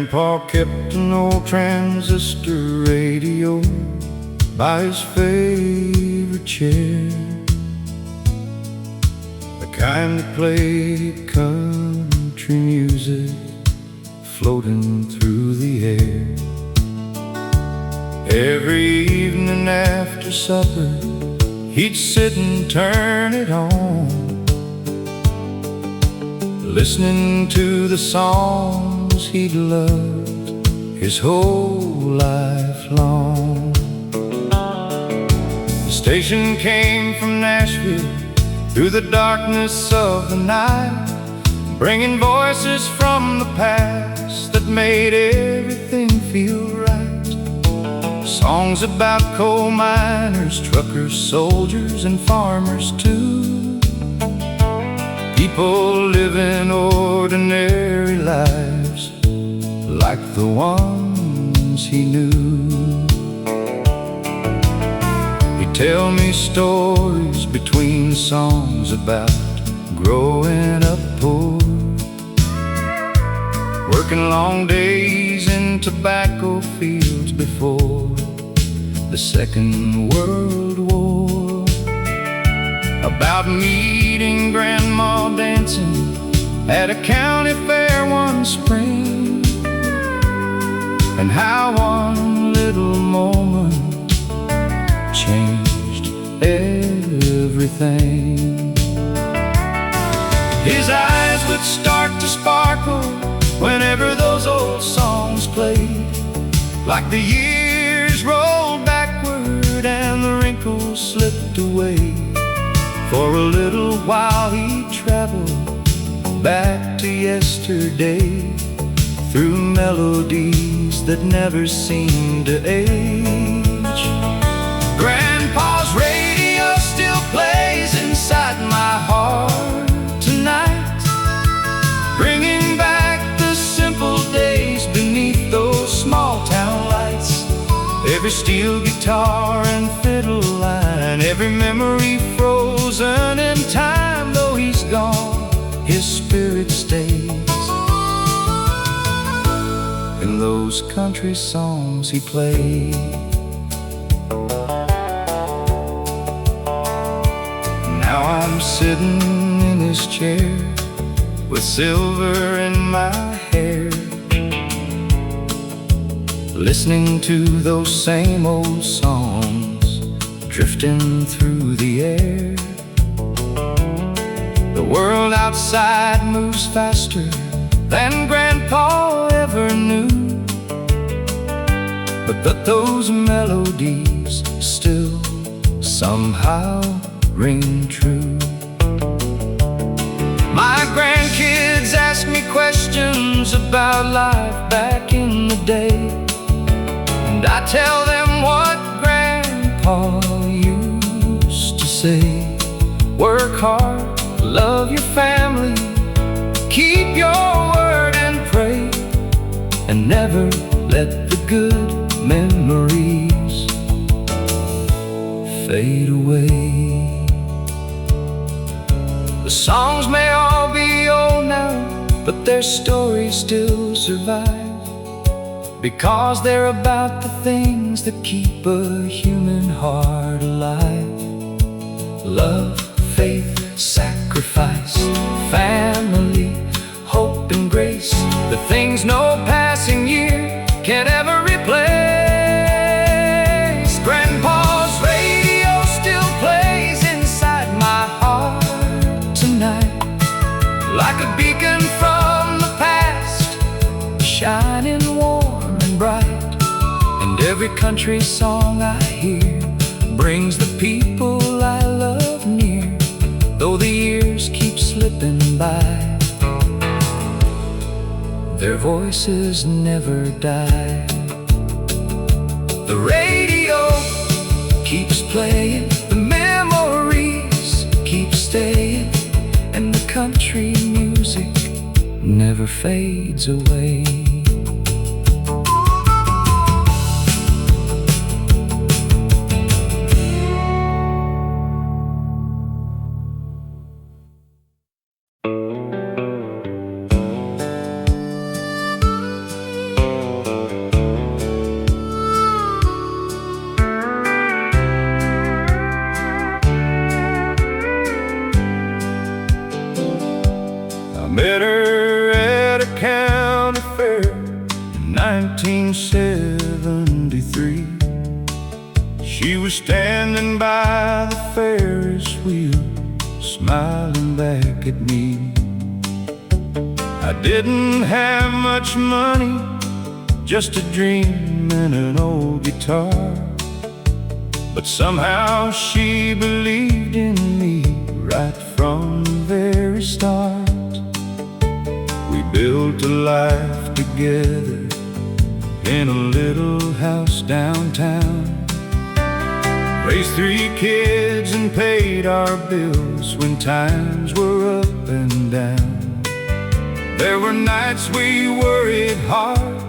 Grandpa kept an old transistor radio by his favorite chair, the kind that played country music floating through the air. Every evening after supper, he'd sit and turn it on, listening to the songs he'd loved his whole life long. The station came from Nashville through the darkness of the night, bringing voices from the past that made everything feel right. Songs about coal miners, truckers, soldiers, and farmers too. People living ordinary lives like the ones he knew. He'd tell me stories between songs about growing up poor, working long days in tobacco fields before the Second World War, about meeting Grandma dancing at a county fair one spring, and how one little moment changed everything. His eyes would start to sparkle whenever those old songs played, like the years rolled backward and the wrinkles slipped away. For a little while he traveled back to yesterday, through melodies that never seemed to age. Grandpa's radio still plays inside my heart tonight, bringing back the simple days beneath those small town lights. Every steel guitar and fiddle line, every memory frozen in time. Though he's gone, his spirit stays in those country songs he played. Now I'm sitting in his chair with silver in my hair, listening to those same old songs drifting through the air. The world outside moves faster than Grandpa ever knew, but those melodies still somehow ring true. My grandkids ask me questions about life back in the day, and I tell them what Grandpa used to say. Work hard, love your family, keep your word and pray, and never let the good memories fade away. The songs may all be old now, but their stories still survive, because they're about the things that keep a human heart alive. Love, faith, sacrifice, family, hope and grace, the things no passing year can ever replace. Grandpa's radio still plays inside my heart tonight, like a beacon from the past, shining warm and bright. And every country song I hear brings the people I love near, though the years keep slipping by, their voices never die. The radio keeps playing, the memories keep staying, and the country music never fades away. 1973. She was standing by the Ferris wheel, smiling back at me. I didn't have much money, just a dream and an old guitar, but somehow she believed in me right from the very start. We built a life together in a little house downtown, raised 3 kids and paid our bills when times were up and down. There were nights we worried hard,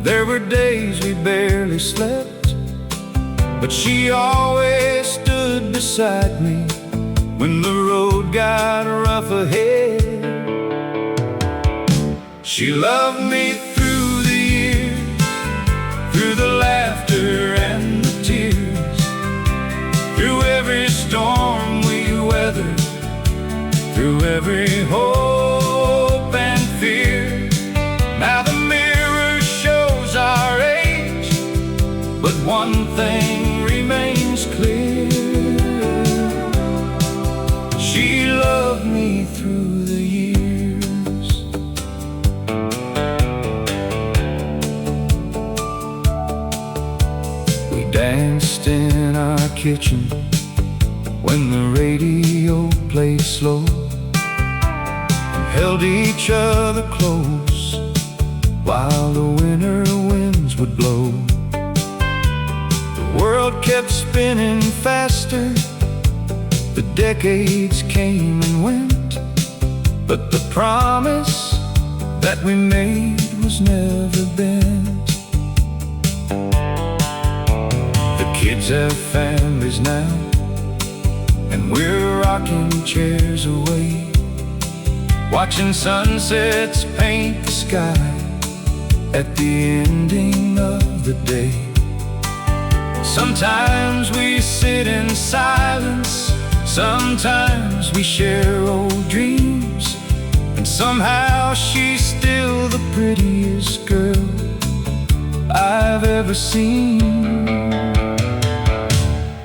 there were days we barely slept, but she always stood beside me when the road got rough ahead. She loved me through the years, through the laughter and the tears, through every storm we weathered, through every hope and fear. Now the mirror shows our age, but one thing remains clear: she loved me through the years. We danced in our kitchen when the radio played slow, held each other close while the winter winds would blow. The world kept spinning faster, the decades came and went, but the promise that we made was never bent. The kids have families now, and we're rocking chairs away, watching sunsets paint the sky at the ending of the day. Sometimes we sit in silence, sometimes we share old dreams, and somehow she's still the prettiest girl I've ever seen.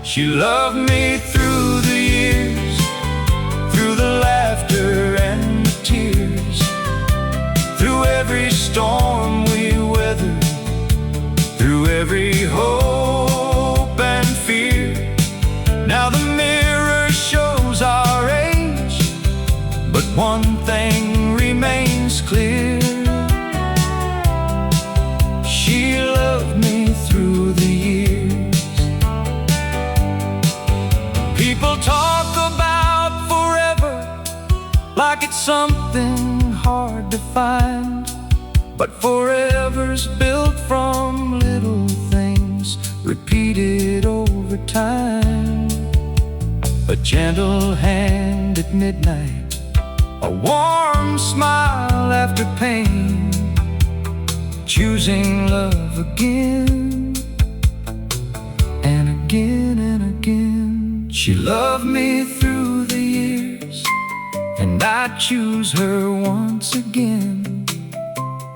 She loved me through the years, through the laughter and the tears, through every storm we weathered, through every hope and fear. Now the mirror shows our age, but one thing remains clear: she loved me through the years. People talk about forever like it's something hard to find, but forever's built from little things repeated over time. A gentle hand at midnight, a warm smile after pain, choosing love again and again and again. She loved me through the years, and I'd choose her once again.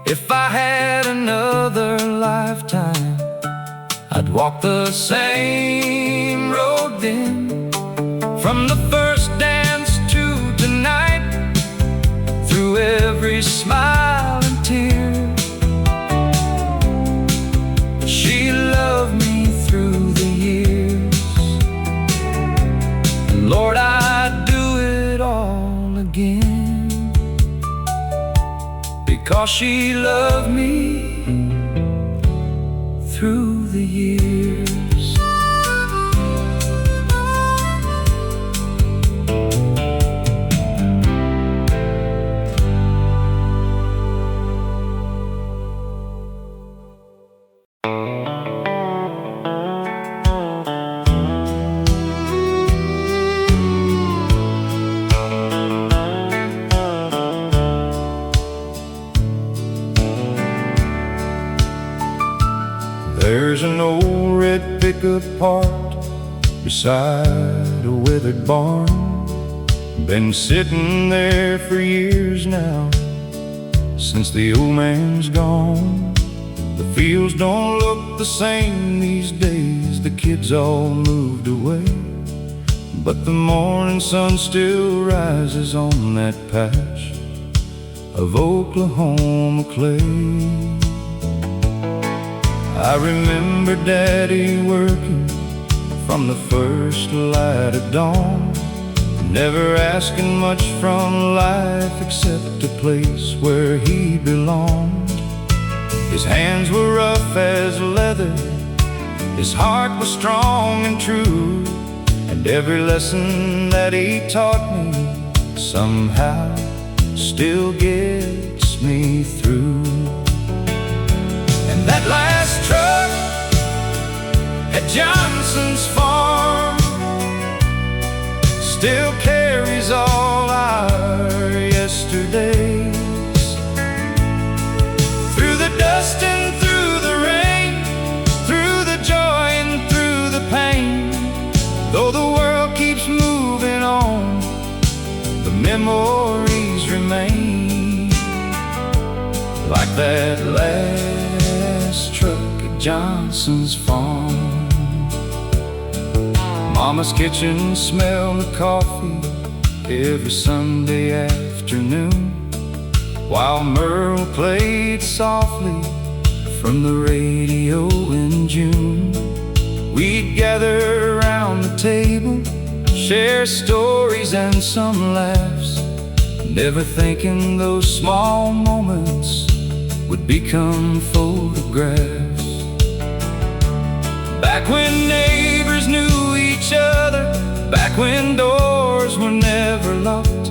If I had another lifetime, I'd walk the same road then, from the first dance to tonight, through every smile and tear. She loved me through the years, and Lord, I'd do it all again, because she loved me through the years. There's an old red pickup parked beside a weathered barn, been sitting there for years now, since the old man's gone. don't look the same these days. The kids all moved away, but the morning sun still rises on that patch of Oklahoma clay. I remember Daddy working from the first light of dawn, never asking much from life except a place where he belonged. His hands were rough as leather, his heart was strong and true, and every lesson that he taught me somehow still gets me through. And that last truck at Johnson's farm still carries all our yesterdays. Through the dust and through the rain, through the joy and through the pain, though the world keeps moving on, the memories remain. Like that last truck at Johnson's farm. Mama's kitchen smelled of coffee every Sunday afternoon, while Merle played softly from the radio in June. We'd gather around the table, share stories and some laughs, never thinking those small moments would become photographs. Back when neighbors knew each other, back when doors were never locked,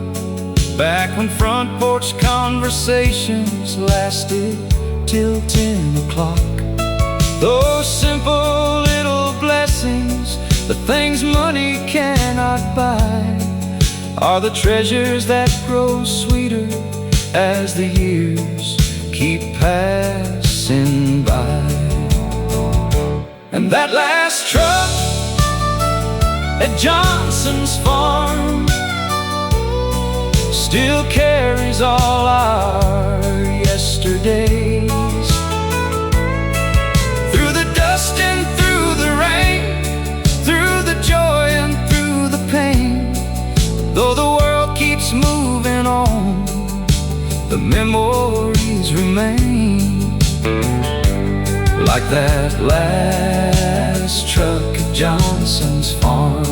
back when front porch conversations lasted till 10 o'clock. Those simple little blessings, the things money cannot buy, are the treasures that grow sweeter as the years keep passing by. And that last truck at Johnson's farm still carries all our yesterdays. Through the dust and through the rain, through the joy and through the pain, though the world keeps moving on, the memories remain. Like that last truck at Johnson's farm.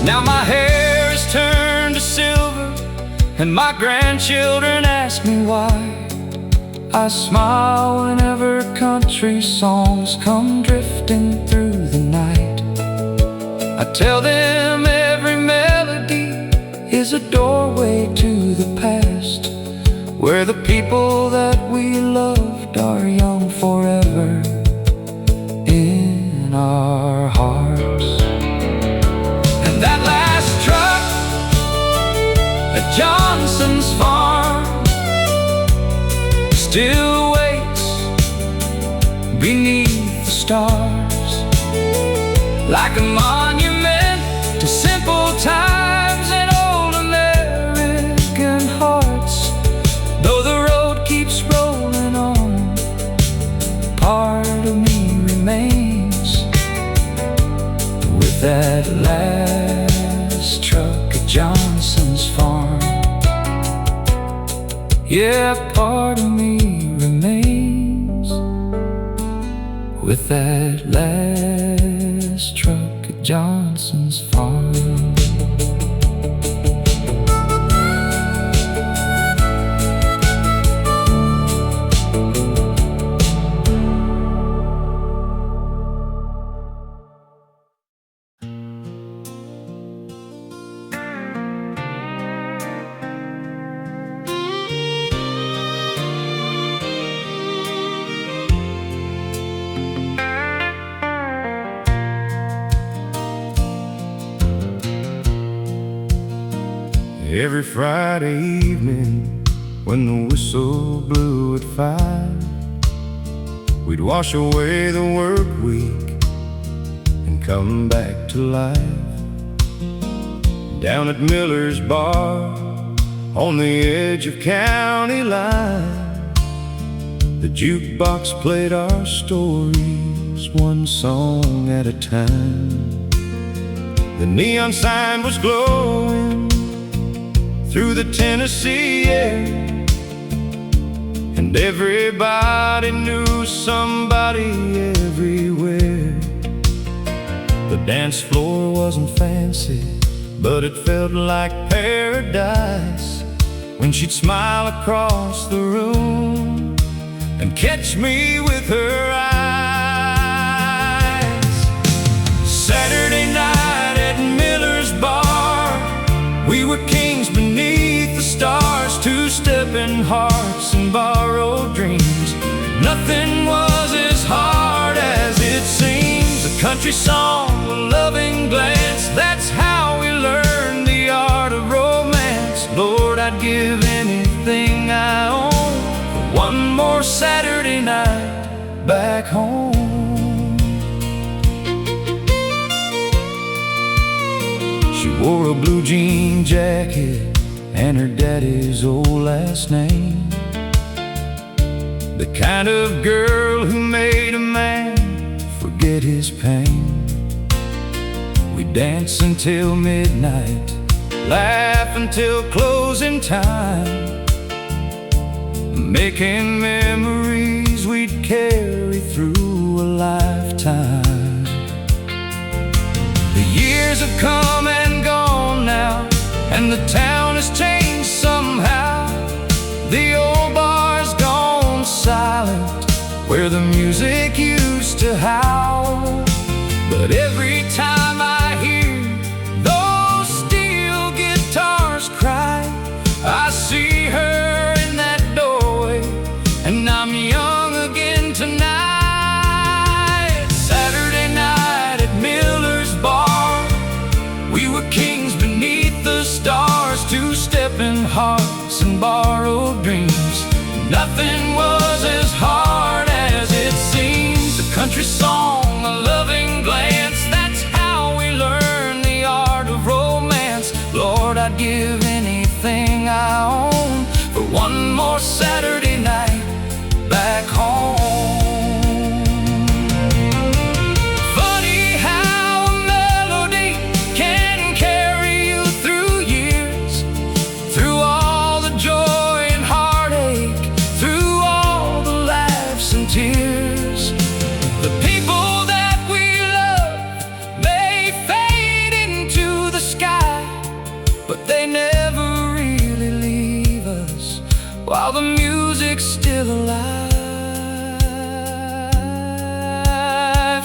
Now my hair has turned to silver, and my grandchildren ask me why. I smile whenever country songs come drifting through the night. I tell them every melody is a doorway to the past, where the people that we loved are young forever in our hearts. And that last truck at Johnson's farm still waits beneath the stars, like a monument to simple times and old American hearts. Though the road keeps rolling on, part of me remains with that last truck at Johnson's farm. Yeah, part of me remains with that last truck at Johnson's farm. Every Friday evening when the whistle blew at 5, we'd wash away the work week and come back to life. Down at Miller's Bar on the edge of County Line, The jukebox played our stories, one song at a time. The neon sign was glowing through the Tennessee air, and everybody knew somebody everywhere. The dance floor wasn't fancy, but it felt like paradise when she'd smile across the room and catch me with her eyes. Saturday night at Miller's Bar, we were kings beneath the stars, two-stepping hearts and borrowed dreams. Nothing was as hard as it seems. A country song, a loving glance, that's how we learned the art of romance. Lord, I'd give anything I own for one more Saturday night back home. She wore a blue jean jacket and her daddy's old last name, the kind of girl who made a man forget his pain. We dance until midnight, laugh until closing time, making memories we'd carry through a lifetime. The years have come and gone now, and the town has changed somehow. The old bar's gone silent, where the music used to howl. But every time I hear those steel guitars cry, I see her in that doorway, and I'm young again tonight. Saturday night at Miller's Bar, we were kings beneath the stars, two-stepping hearts and borrowed dreams. Nothing was as hard as it seems. A country song, a loving glance, that's how we learn the art of romance. Lord, I'd give anything I own for one more Saturday night back home. Funny how a melody can carry you through years, through all the joy and heartache, through all the laughs and tears. The people that we love may fade into the sky, but they never really leave us while the music's still alive.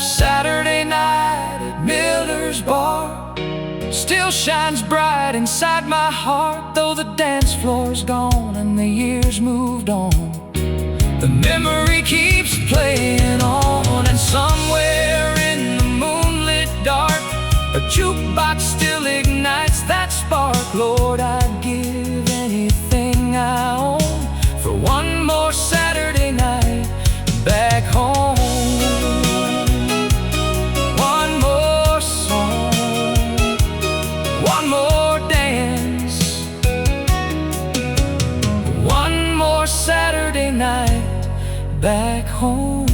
Saturday night at Miller's Bar still shines bright inside my heart, though the dance floor's gone and the years moved on. The memory keeps playing on, and somewhere in the moonlit dark, a jukebox still ignites that spark. Lord, I'd give anything I own for one more Saturday night back home. One more song, one more dance, one more Saturday night back home.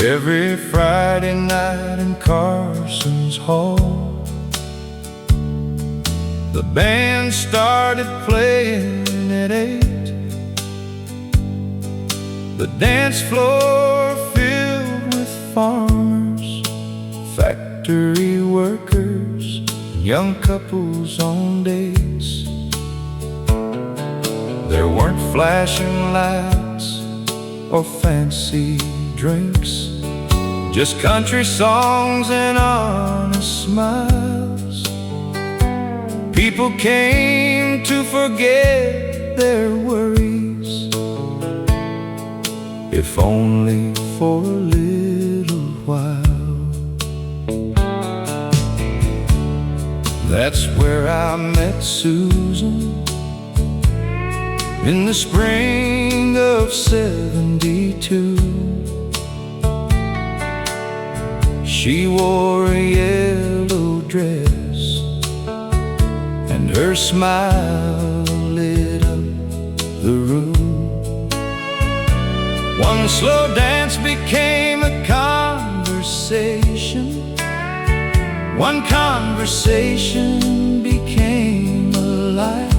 Every Friday night in Carson's Hall, the band started playing at 8. The dance floor filled with farmers, factory workers, and young couples on dates. There weren't flashing lights or fancy drinks, just country songs and honest smiles. People came to forget their worries, if only for a little while. That's where I met Susan in the spring of '72. She wore a yellow dress, and her smile lit up the room. One slow dance became a conversation. One conversation became a life.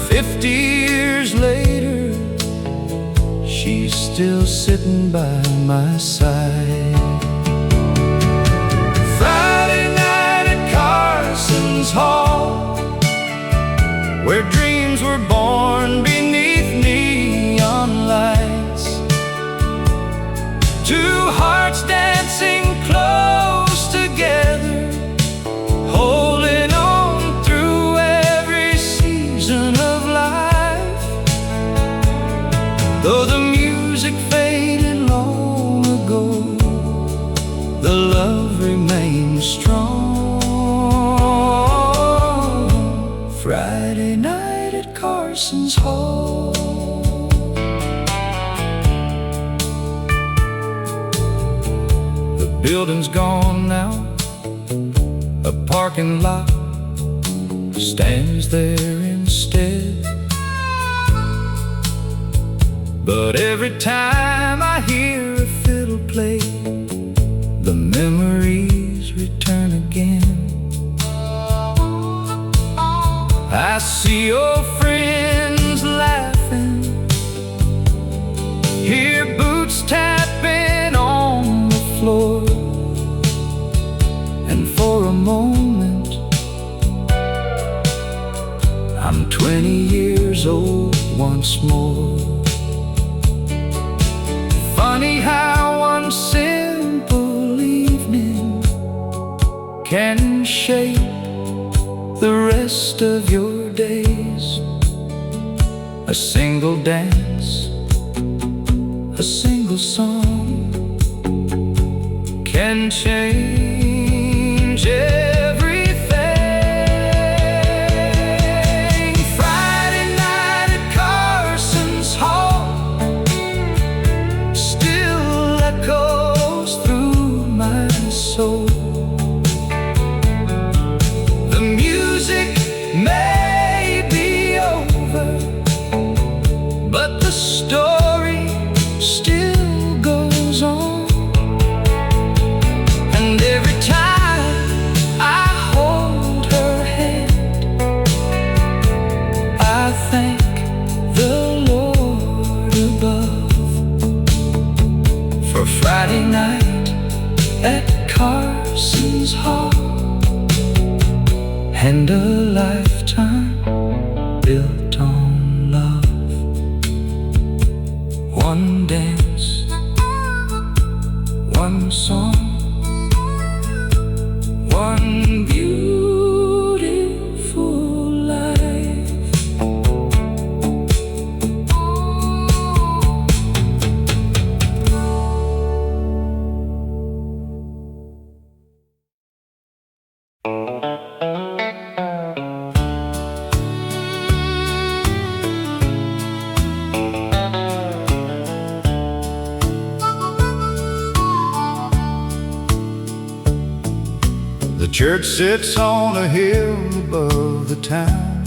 50 years later, she's still sitting by my side. Friday night at Carson's Hall, where dreams were born beneath neon lights. Two hearts dancing close together, holding on through every season of life. Though the music faded long ago, the love remains strong. Friday night at Carson's Hall. The building's gone now, a parking lot stands there instead. But every time I hear a fiddle play, the memories return again. I see your friends laughing, hear boots tapping on the floor, and for a moment I'm 20 years old once more. Funny how one simple evening can shape the rest of your days. A single dance, a single song can change everything. Friday night at Carson's Hall still echoes through my soul. The music may be over, but the story still goes on. And every time I hold her hand, I thank the Lord above for Friday night at Carson's Hall, and a lifetime built on love. One dance, one song, one beautiful life. The church sits on a hill above the town.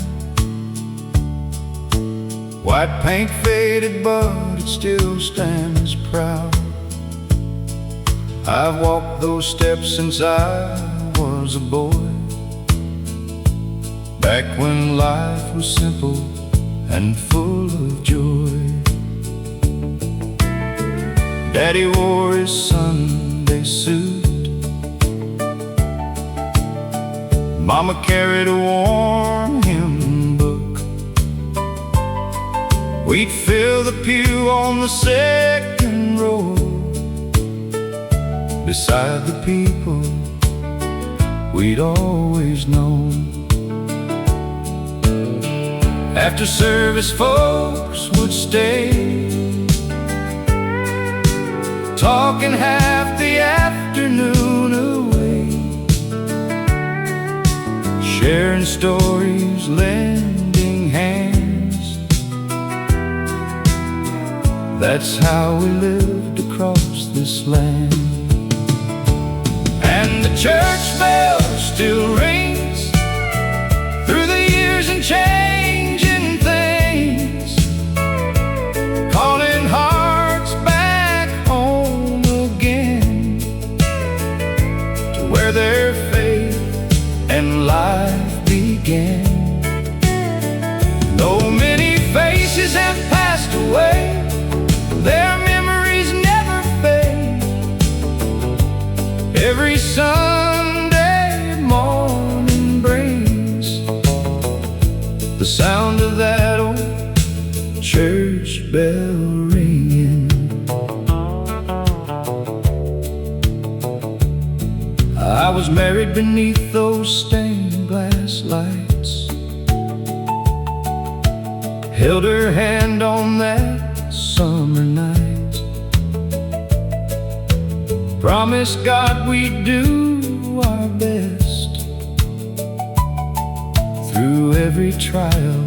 White paint faded, but it still stands proud. I've walked those steps since I was a boy, back when life was simple and full of joy. Daddy wore his Sunday suit, Mama carried a warm hymn book. We'd fill the pew on the second row, beside the people we'd always known. After service, folks would stay, talking half the afternoon away. sharing stories, lending hands. That's how we lived across this land. And the church bell still rings through the years and changing things, calling hearts back home again to where their faith and life began. Though many faces have passed away, their memories never fade. Every Sunday morning brings the sound of that old church bell ringing. I was married beneath those stained glass lights, held her hand on that summer night, promised God we'd do our best. Through every trial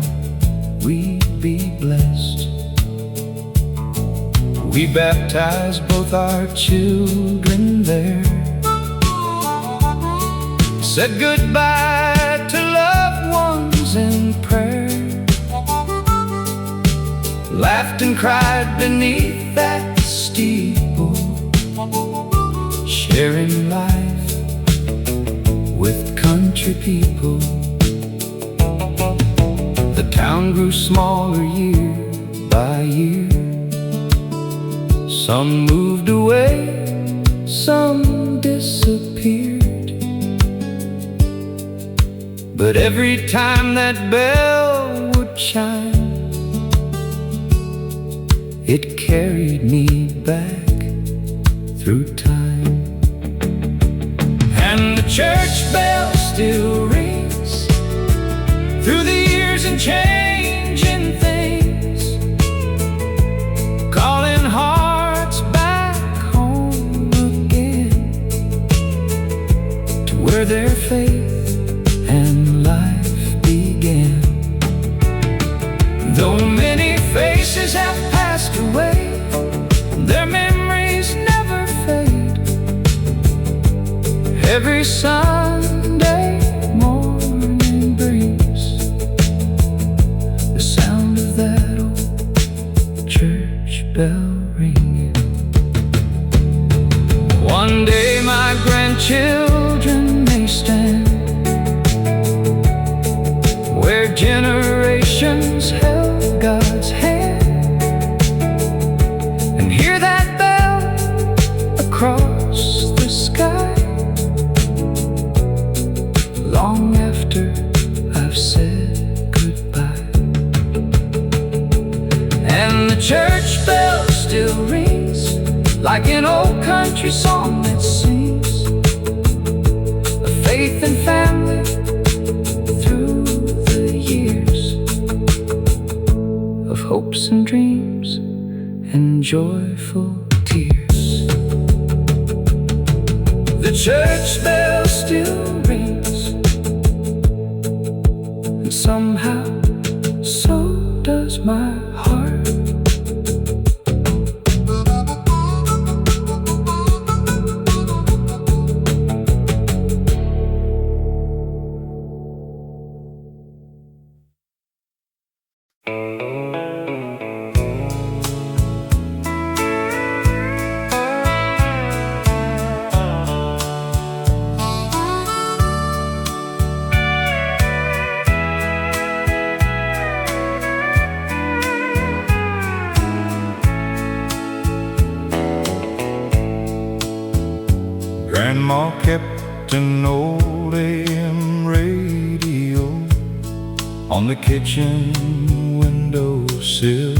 we'd be blessed. We baptized both our children there, said goodbye to loved ones in prayer, laughed and cried beneath that steeple, sharing life with country people. The town grew smaller year by year. Some moved away, some disappeared. But every time that bell would chime, it carried me back through time. And the church bell still rings through the years and changing things, calling hearts back home again to where their faith and life began. Though many faces have passed away, their memories never fade. Every Sunday morning brings the sound of that old church bell ringing. One day my grandchildren may stand where generations held God's hand, and hear that bell across the sky long after I've said goodbye. And the church bell still rings like an old country song that sings of faith and family through the years, of hopes and dreams and joyful tears. The church bell still rings, and somehow so does my heart. Grandma kept an old AM radio on the kitchen windowsill.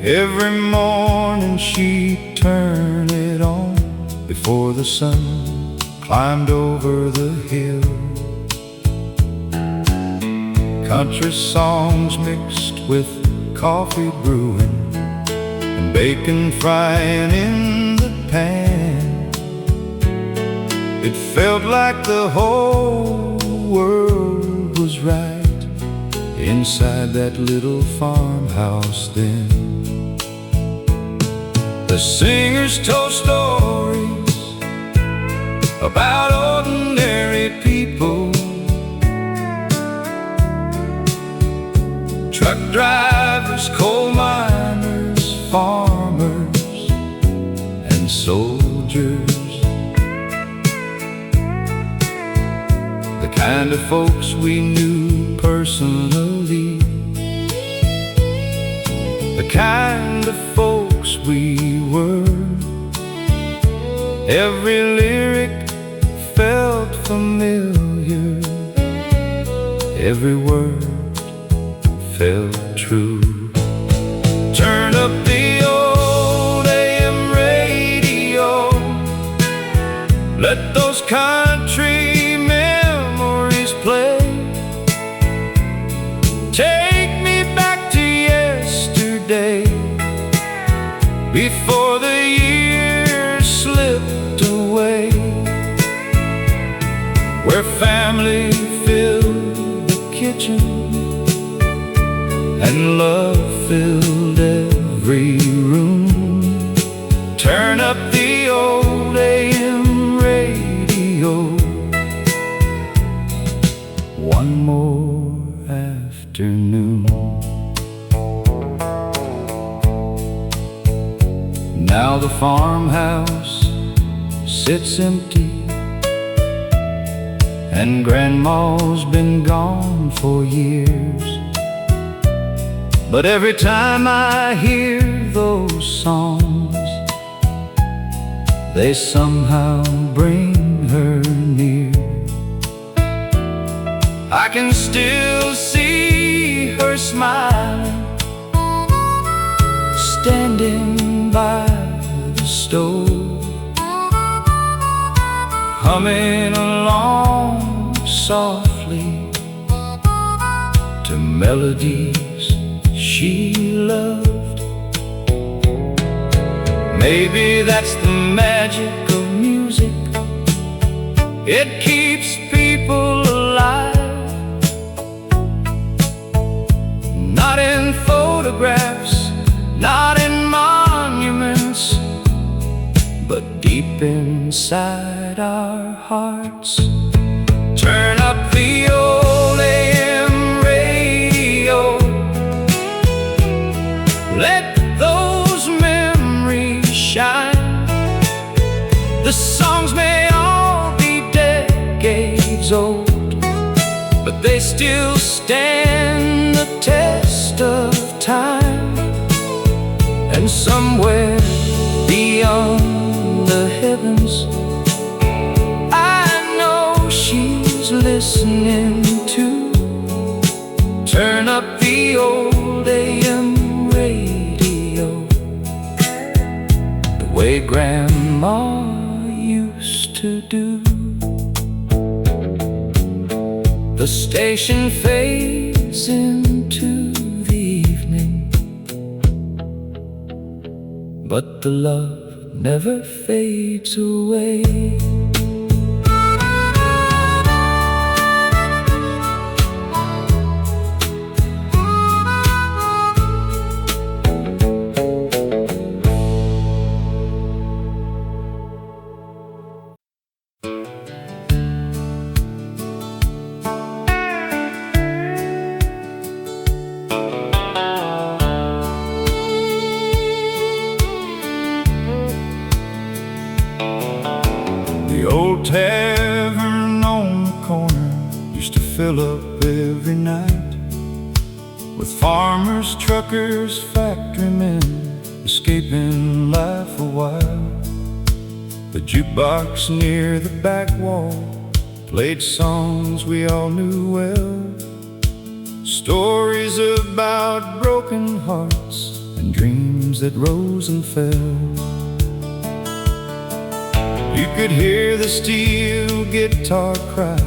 Every morning she'd turn it on before the sun climbed over the hill. Country songs mixed with coffee brewing and bacon frying in the pan. It felt like the whole world was right inside that little farmhouse then. The singers told stories about ordinary people, truck drivers, coal miners, farmers, and soldiers. The kind of folks we knew personally, the kind of folks we were. Every lyric felt familiar, every word felt true. Turn up the old AM radio, let those country memories play. Take me back to yesterday, before the years slipped away, where family filled the kitchen and love filled every room. Turn up the old AM radio, one more afternoon. Now the farmhouse sits empty, and Grandma's been gone for years. But every time I hear those songs, they somehow bring her near. I can still see her smiling, standing by the stove, humming along softly to melodies she loved. Maybe that's the magic of music, it keeps people alive. Not in photographs, not in monuments, but deep inside our hearts. Turn up the old AM radio, let those memories shine. The songs may all be decades old, but they still stand the test of time. And somewhere beyond the heavens, I know she's listening too. Turn up the old AM radio, the way Grandma used to do. The station fades into the evening, but the love never fades away. The old tavern on the corner used to fill up every night with farmers, truckers, factory men escaping life a while. The jukebox near the back wall played songs we all knew well, stories about broken hearts and dreams that rose and fell. You could hear the steel guitar cry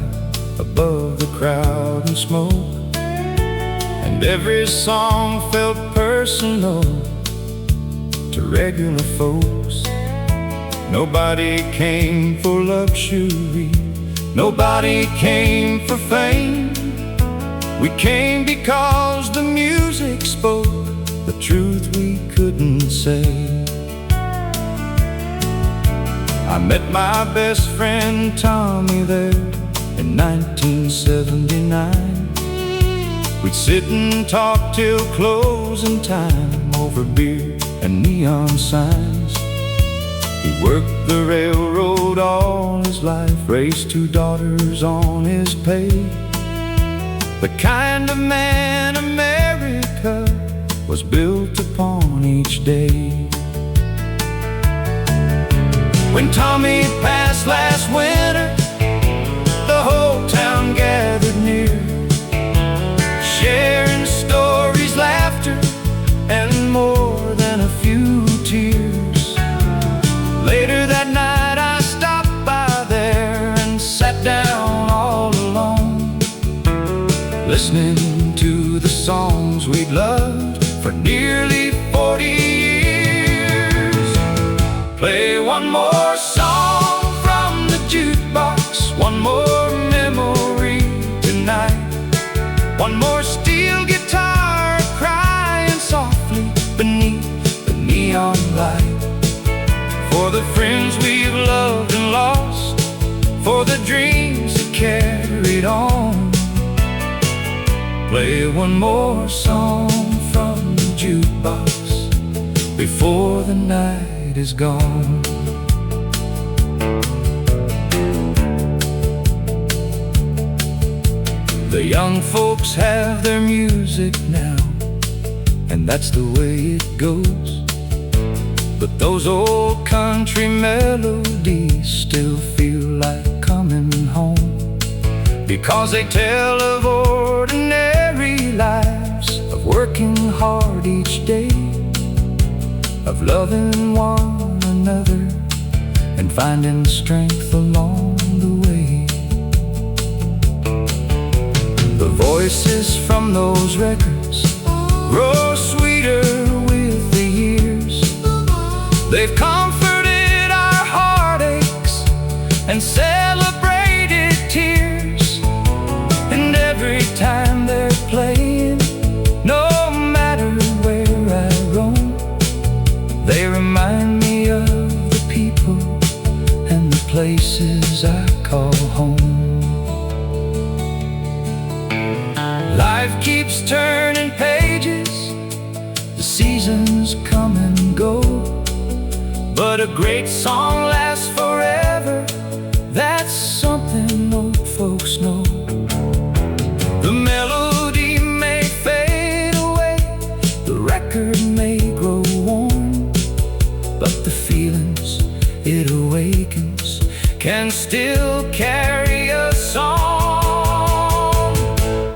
above the crowd and smoke, and every song felt personal to regular folks. Nobody came for luxury, nobody came for fame. We came because the music spoke the truth we couldn't say. I met my best friend Tommy there in 1979. We'd sit and talk till closing time over beer and neon signs. He worked the railroad all his life, raised 2 daughters on his pay. The kind of man America was built upon each day. When Tommy passed last winter, the whole town gathered near, sharing stories, laughter, and more than a few tears. Later that night I stopped by there and sat down all alone, listening to the songs we'd loved for nearly 40 years. Play one more song from the jukebox, one more memory tonight, one more steel guitar crying softly beneath the neon light. For the friends we've loved and lost, for the dreams that carried on. Play one more song from the jukebox before the night is gone. The young folks have their music now, and that's the way it goes. But those old country melodies still feel like coming home, because they tell of ordinary lives, of working hard each day, of loving one another and finding strength along the way. The voices from those records grow sweeter with the years. They've comforted our heartaches and celebrated tears. And every time they're playing, no matter where I roam, they remind me of the people and the places I call home. Life keeps turning pages, the seasons come and go, but a great song lasts forever. That's something old folks know. The melody may fade away, the record may grow worn, but the feelings it awakens can still carry a song.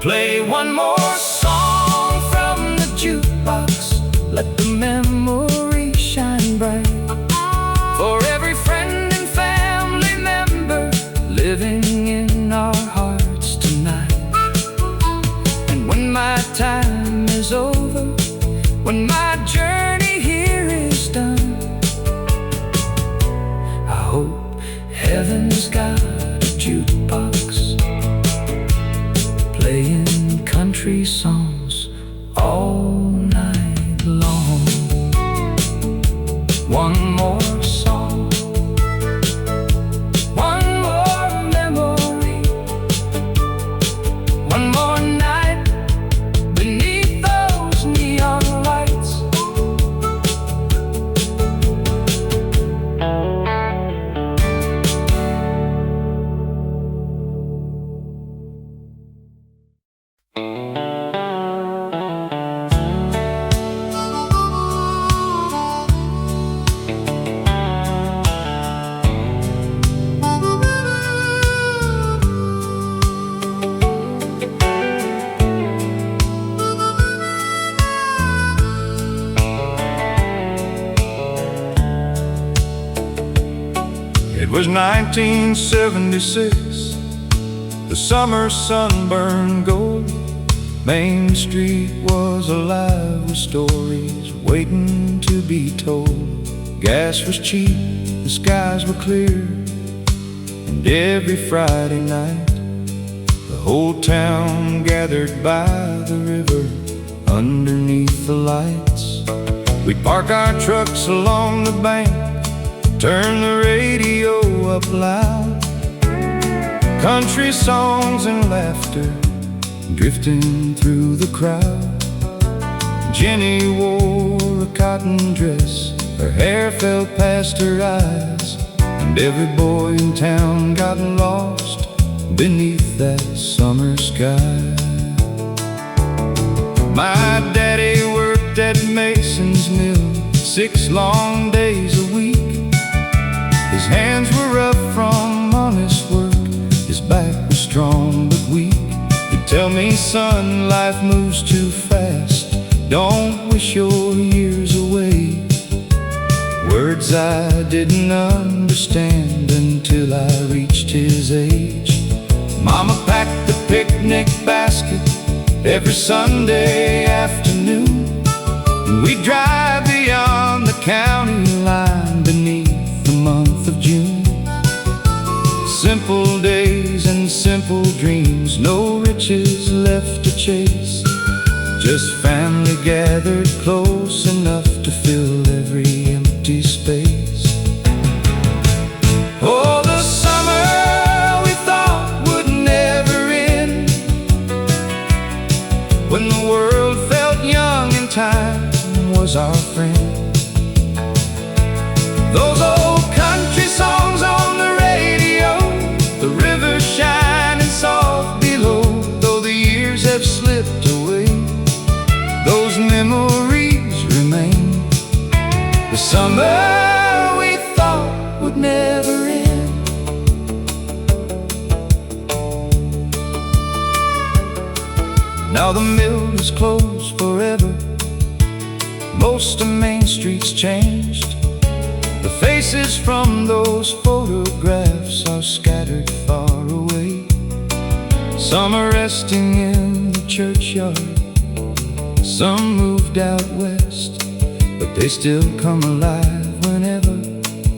Play one more song from the jukebox, let the memory shine bright, for every friend and family member living in our hearts tonight. And when my time is over, when my journey here is done, I hope heaven's got a jukebox playing country songs all night long. One more song, one more memory, one more night beneath those neon lights. It was 1976, the summer sun burned gold. Main Street was alive with stories waiting to be told. Gas was cheap, the skies were clear, and every Friday night the whole town gathered by the river underneath the lights. We'd park our trucks along the bank, turn the radio up loud. Country songs and laughter drifting through the crowd. Jenny wore a cotton dress, her hair fell past her eyes, and every boy in town got lost beneath that summer sky. My daddy worked at Mason's mill 6 long days a week. His hands were rough from honest work, his back was strong but weak. He'd tell me, son, life moves too fast, don't wish your years away. Words I didn't understand until I reached his age. Mama packed the picnic basket every Sunday afternoon, and we'd drive beyond the county line beneath the month of June. Simple days and simple dreams, no riches left to chase, just family gathered close enough to fill every empty space. Oh, the summer we thought would never end, when the world felt young and time was our friend. Those old country songs on the radio, the river shining soft below, though the years have slipped away, those memories remain. The summer we thought would never end. Now the mill is closed forever, most of Main Street's changed. The faces from those photographs are scattered far away. Some are resting in the churchyard, some moved out west, but they still come alive whenever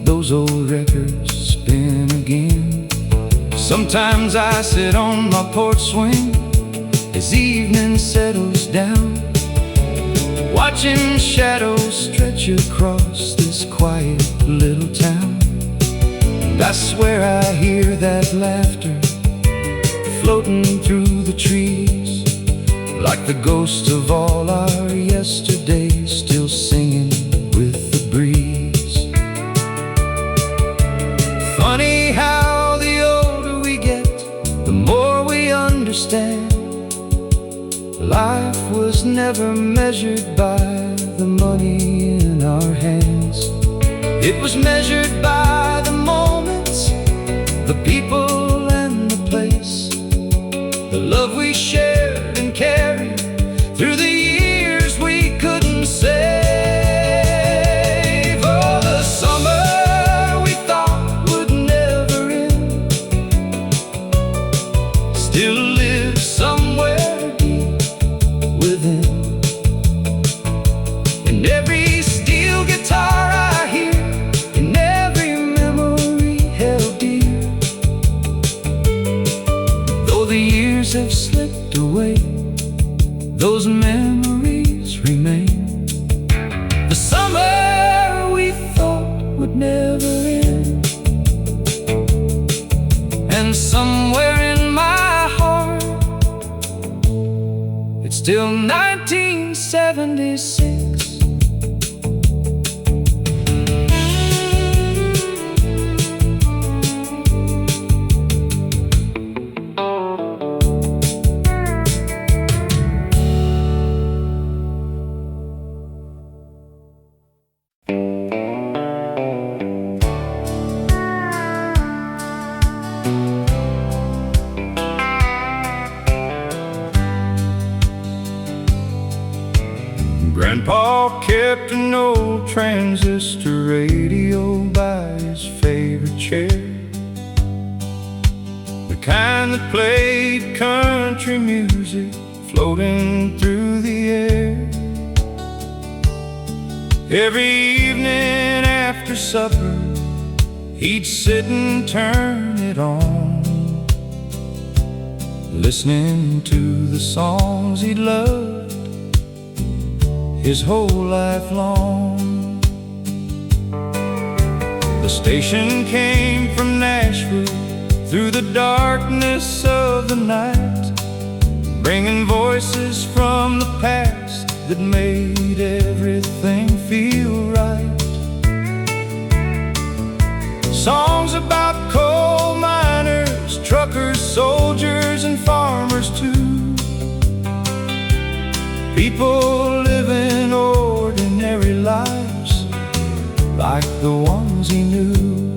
those old records spin again. Sometimes I sit on my porch swing as evening settles down, watching shadows stretch across this quiet little town. And I swear I hear that laughter floating through the trees, like the ghosts of all our yesterdays still singing with the breeze. Funny how the older we get, the more we understand. Life was never measured by the money in our hands. It was measured by the moments, the people and the place, the love we shared and carried through the years we couldn't save. Oh, the summer we thought would never end still lives somewhere deep within. In every steel guitar I hear, in every memory held dear, though the years have slipped away, those memories remain. The summer we thought would never end, and somewhere in my heart it's still 1976. Grandpa kept an old transistor radio by his favorite chair, the kind that played country music floating through the air. Every evening after supper, he'd sit and turn it on, listening to the songs he'd loved his whole life long. The station came from Nashville through the darkness of the night, bringing voices from the past that made everything feel right. Songs about coal miners, truckers, soldiers, and farmers too. People living ordinary lives like the ones he knew.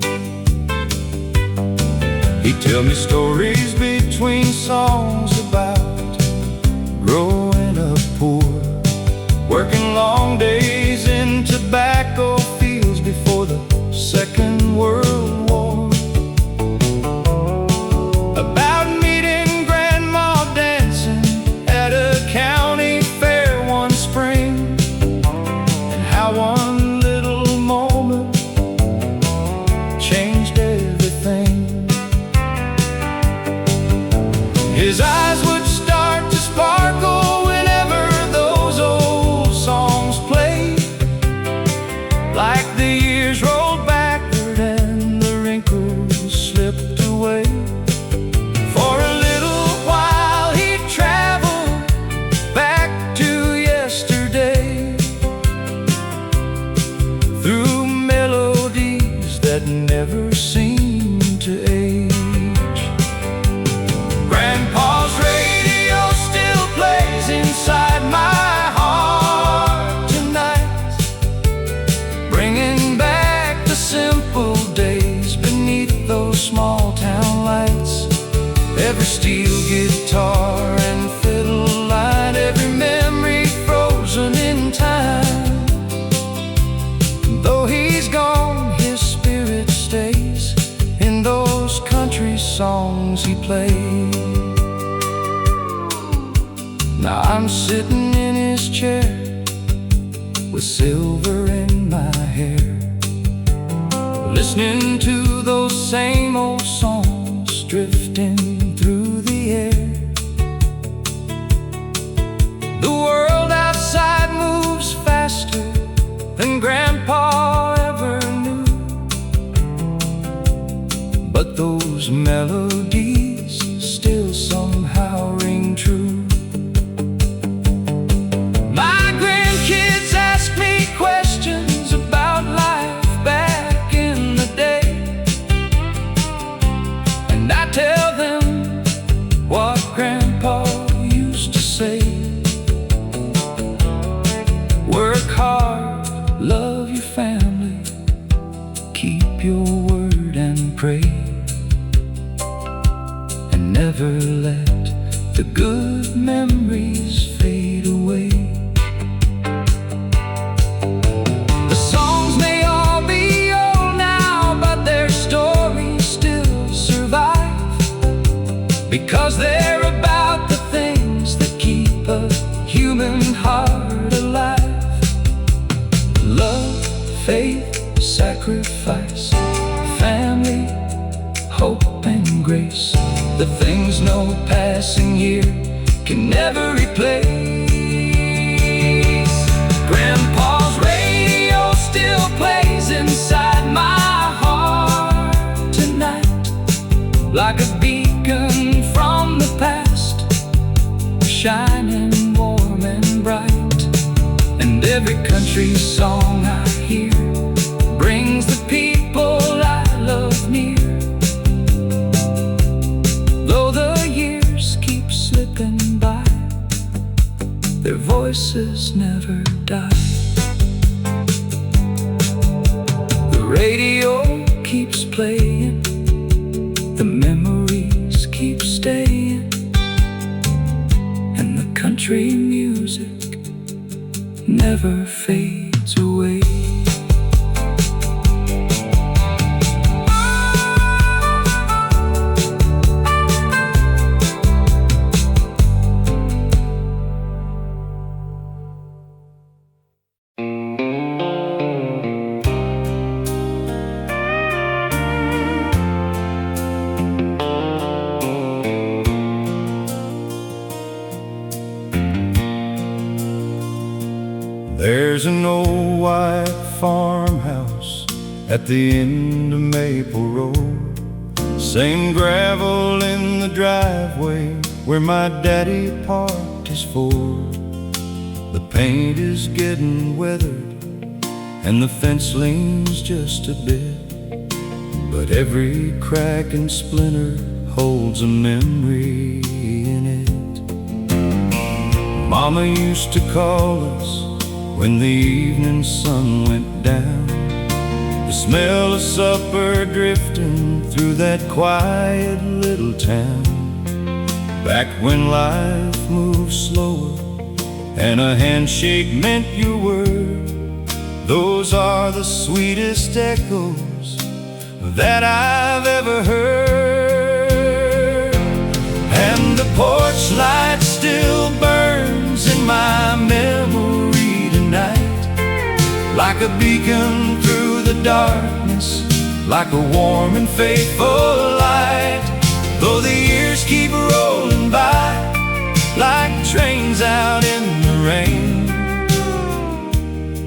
He'd tell me stories between songs about growing up poor, working long days in tobacco fields before the Second World War, about meeting Grandma dancing at a county fair one spring, and how one little moment changed everything. His eyes would start to sparkle whenever those old songs played, like the years rolled backward and the wrinkles slipped away. For a little while he'd travel back to yesterday, through melodies that never seemed to age. Grandpa's radio still plays inside my heart tonight, bringing back the simple days beneath those small town lights. Every steel guitar and fiddle line, every memory frozen in time. Though he's gone, his spirit stays in those country songs he played. Now I'm sitting in his chair with silver in my hair, listening to those same old songs drifting through the air. The world outside moves faster than Grandpa ever knew, but those melodies still somehow ring true. My grandkids ask me questions about life back in the day, and I tell them what Grandpa used to say. Work hard, love your family, keep your word and pray, and never let the good memories fade away. The songs may all be old now, but their stories still survive, because they're about the things that keep a human heart alive. Love, faith, sacrifice, family, hope and grace, the things no passing year can never replace. Grandpa's radio still plays inside my heart tonight, like a beacon from the past, shining warm and bright. And every country song I hear brings the people I love near. Though the years keep slipping by, their voices never die. The radio keeps playing, the memories keep staying, and the country music never fades away. There's an old white farmhouse at the end of Maple Road. Same gravel in the driveway where my daddy parked his Ford. The paint is getting weathered and the fence leans just a bit, but every crack and splinter holds a memory in it. Mama used to call us when the evening sun went down. The smell of supper drifting through that quiet little town. Back when life moved slower and a handshake meant your word. Those are the sweetest echoes that I've ever heard. And the porch light still burns in my memory tonight, like a beacon through the darkness, like a warm and faithful light. Though the years keep rolling by like trains out in the rain,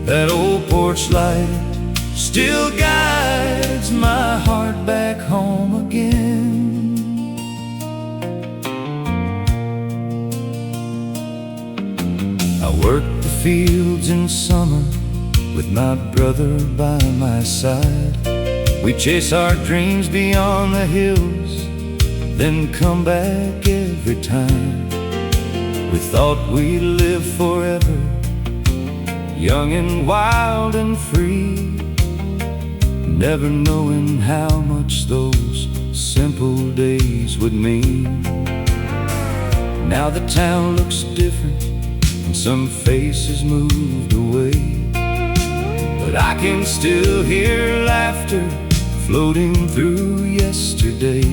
that old porch light still guides my heart back home again. I worked the fields in summer with my brother by my side. We'd chase our dreams beyond the hills, then come back every time. We thought we'd live forever, young and wild and free, never knowing how much those simple days would mean. Now the town looks different and some faces moved away, but I can still hear laughter floating through yesterday.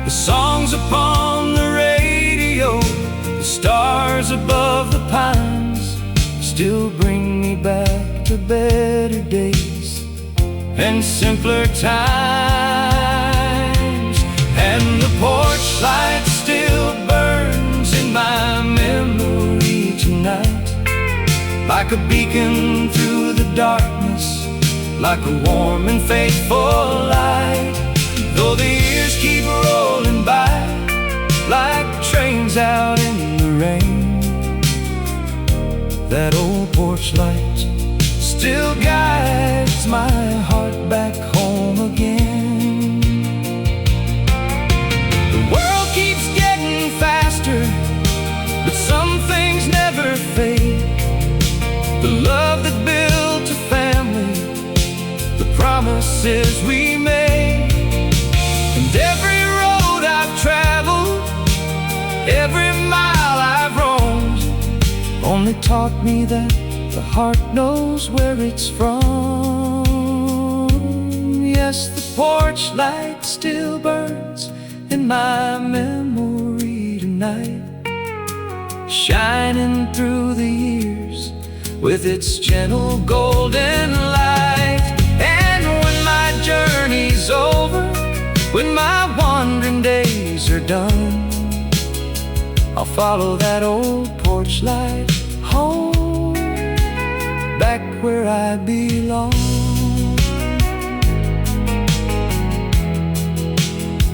The songs upon the radio, the stars above the pines, still bring me back to better days and simpler times. And the porch light still burns in my memory tonight, like a beacon through the darkness, like a warm and faithful light. Though the years keep rolling by like trains out in the rain, that old porch light still guides my heart back home again. The world keeps getting faster, but some things never fade. The love that built a family, the promises we made, and every road I've traveled, every mile I've roamed, only taught me that the heart knows where it's from. Yes, the porch light still burns in my memory tonight, shining through the years with its gentle golden light. And when my journey's over, when my wandering days are done, I'll follow that old porch light home, back where I belong.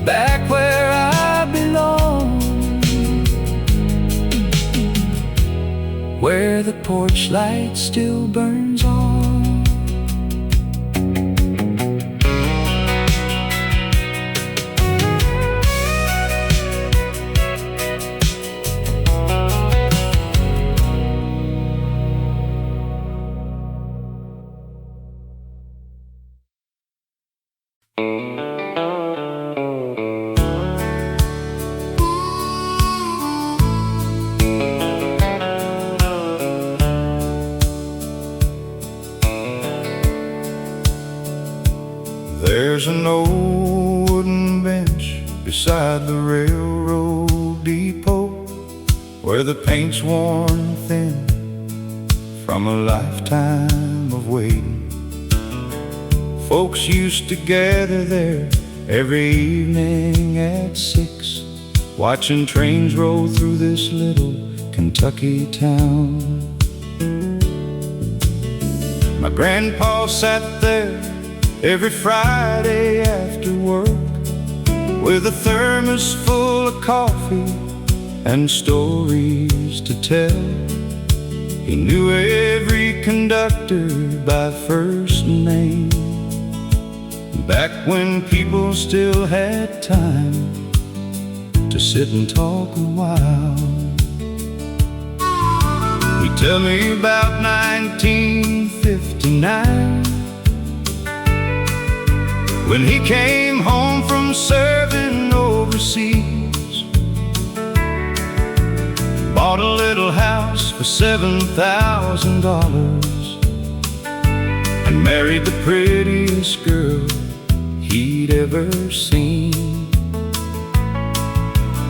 Back where I belong, where the porch light still burns on. There's an old wooden bench beside the railroad depot, where the paint's worn thin from a lifetime of waiting. Folks used to gather there every evening at 6, watching trains roll through this little Kentucky town. My grandpa sat there every Friday after work with a thermos full of coffee and stories to tell. He knew every conductor by first name, back when people still had time to sit and talk a while. He'd tell me about 1959, when he came home from serving overseas, bought a little house for $7,000 and married the prettiest girl he'd ever seen.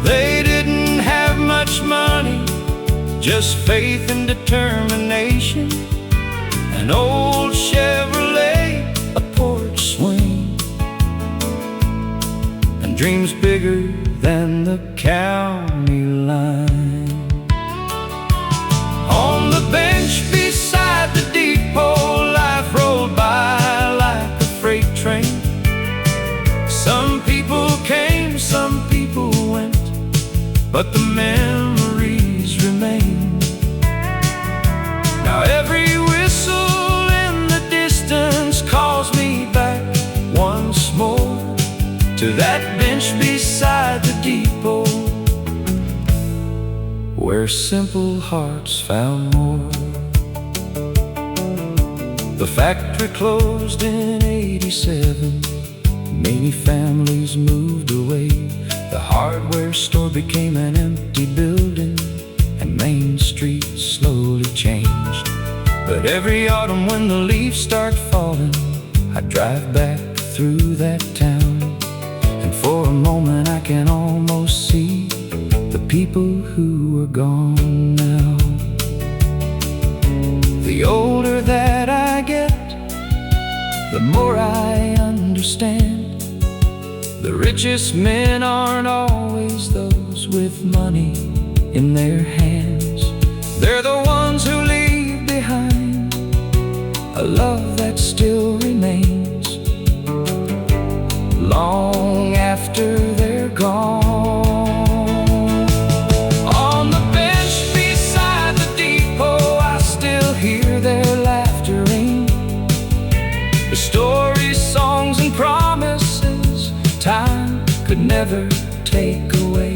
They didn't have much money, just faith and determination, an old Chevrolet, a porch swing, and dreams bigger than the county line. On the bench beside the depot, life rolled by like a freight train. Some people came, some people went, but the memories remain. Now every whistle in the distance calls me back once more to that bench beside the depot, where simple hearts found more. The factory closed in '87. Many families moved away. The hardware store became an empty building, and Main Street slowly changed. But every autumn when the leaves start falling, I drive back through that town, and for a moment I can almost see the people who are gone now. The older that I get, the more I understand. The richest men aren't always those with money in their hands. They're the ones who leave behind a love that still remains long after they're gone. On the bench beside the depot, I still hear their laughter ring. The stories, songs, and promises time could never take away.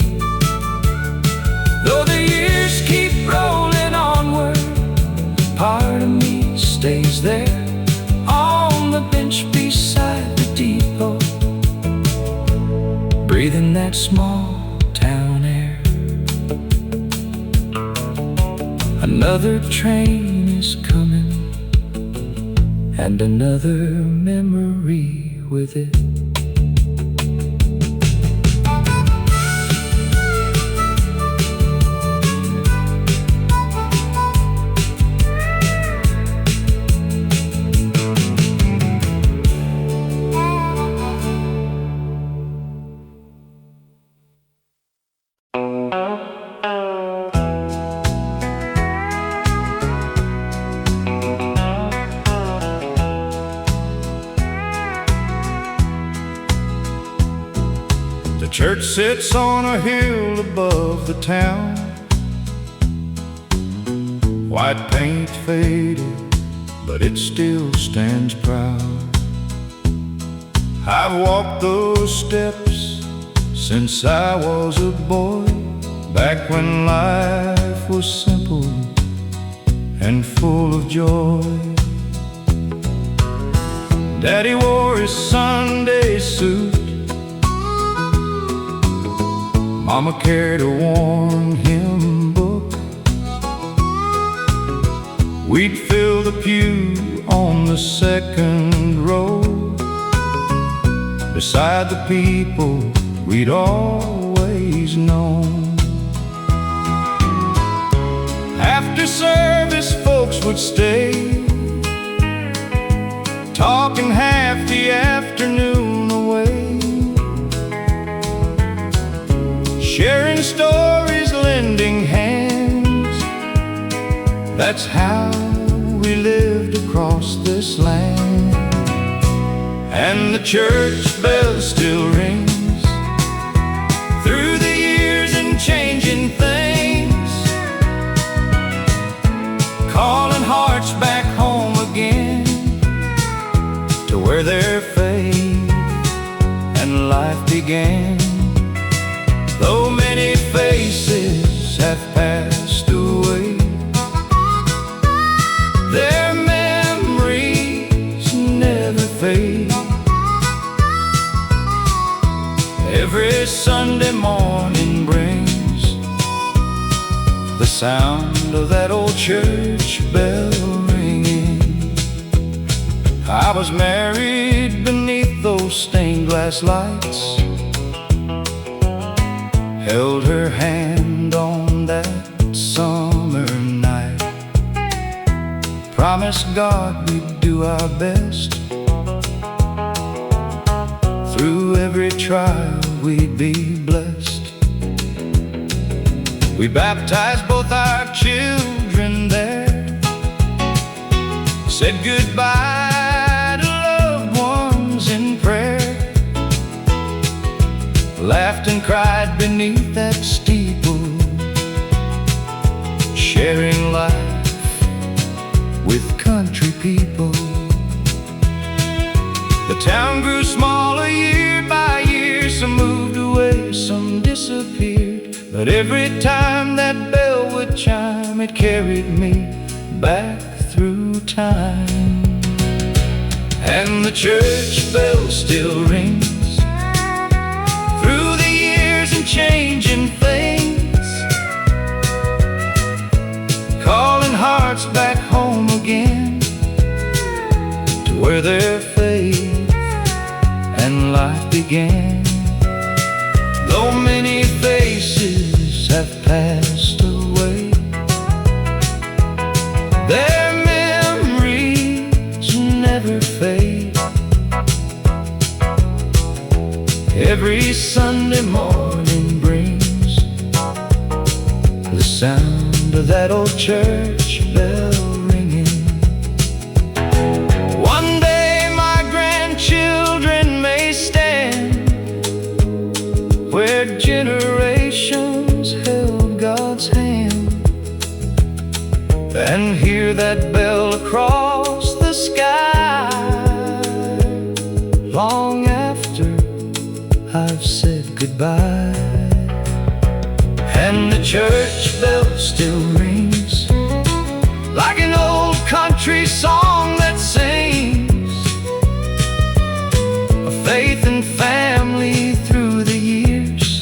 Though the years keep rolling onward, part of me stays there on the bench beside the depot, breathing that small town air. Another train is coming, and another memory with it. The church sits on a hill above the town. White paint faded, but it still stands proud. I've walked those steps since I was a boy, back when life was simple and full of joy. Daddy wore his Sunday suit, Mama carried a worn hymn book. We'd fill the pew on the second row, beside the people we'd always known. After service, folks would stay, talking half the afternoon away, sharing stories, lending hands. That's how we lived across the and the church bell still rings through the years and changing things, calling hearts back home again to where their faith and life began. Though many faces have passed away, their memories never fade. Every Sunday morning brings the sound of that old church bell ringing. I was married beneath those stained glass lights, held her hand on that summer night, promised God we'd do our best. Through every trial we'd be blessed. We baptized both our children there, said goodbye to loved ones in prayer, laughed and cried beneath that steeple, sharing life with country people. The town grew smaller year by year, some moved away, some disappeared, but every time that bell would chime, it carried me back through time. And the church bell still rings through the years and changing things, calling hearts back home again to where their faith and life began. Though many faces have passed away, their memories never fade. Every Sunday morning brings the sound of that old church bell ringing. One day my grandchildren may stand where generations held God's hand, and hear that bell across the sky long after I've said goodbye. And the church bell still rings like an old country song that sings of faith and family through the years,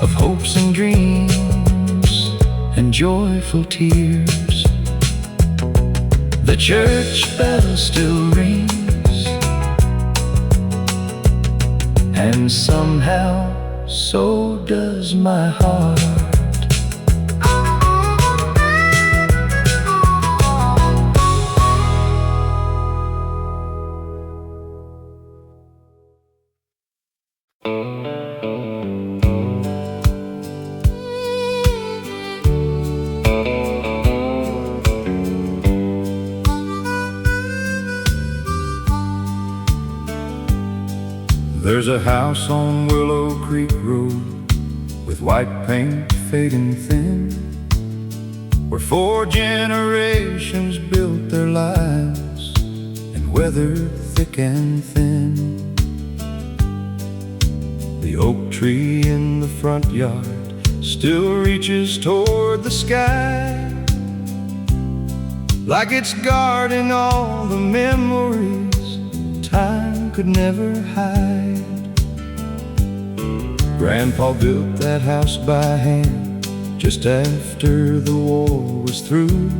of hopes and dreams and joyful tears. The church bell still rings, and somehow so does my heart. There's a house on Willow Creek Road with white paint fading thin, where 4 generations built their lives and weathered thick and thin. The oak tree in the front yard still reaches toward the sky, like it's guarding all the memories time could never hide. Grandpa built that house by hand just after the war was through,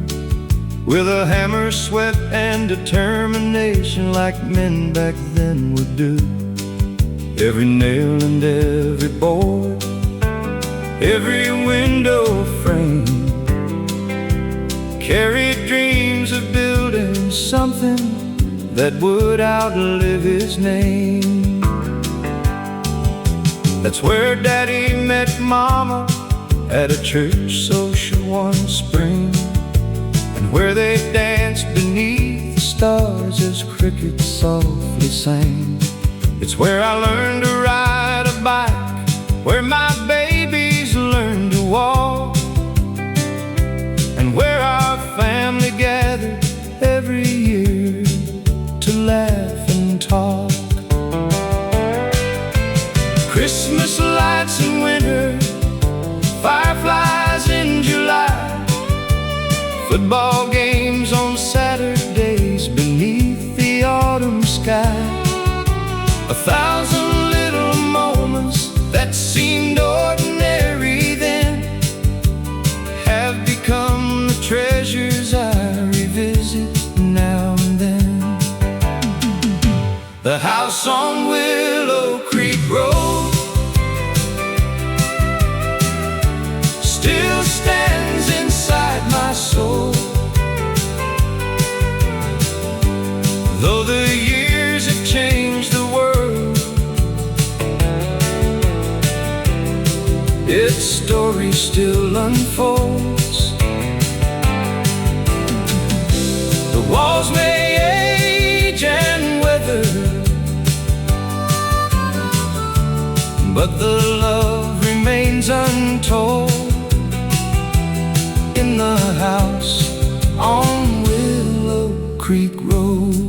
with a hammer, sweat, and determination like men back then would do. Every nail and every board, every window frame carried dreams of building something that would outlive his name. That's where Daddy met Mama at a church social one spring, and where they danced beneath the stars as crickets softly sang. It's where I learned to ride a bike, where my babies learned to walk, and where our family gathered every year to laugh and talk. Christmas lights in winter, fireflies in July, football games on Saturdays beneath the autumn sky. 1,000 little moments that seemed ordinary then have become the treasures I revisit now and then. The house on Willow Creek Road still stands inside my soul. Though the years have changed the world, its story still unfolds. The walls may age and weather, but the love remains untold in the house on Willow Creek Road.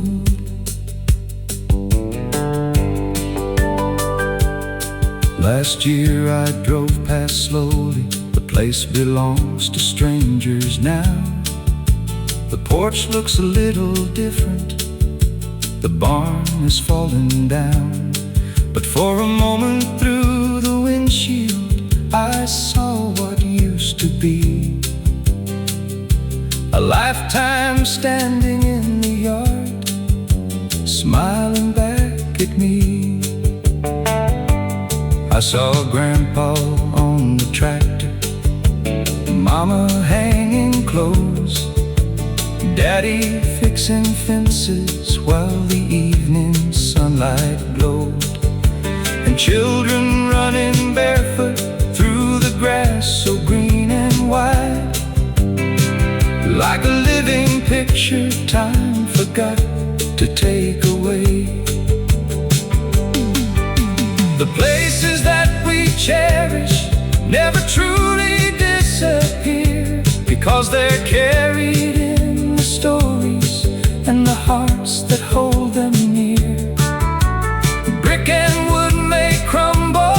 Last year I drove past slowly. The place belongs to strangers now. The porch looks a little different. The barn is falling down. But for a moment through the windshield I saw what used to be. A lifetime standing in the yard, smiling back at me. I saw Grandpa on the tractor, Mama hanging clothes, Daddy fixing fences while the evening sunlight glowed, and children running barefoot through the grass so green and wide. Like a living picture time forgot to take away. The places that we cherish never truly disappear, because they're carried in the stories and the hearts that hold them near. Brick and wood may crumble,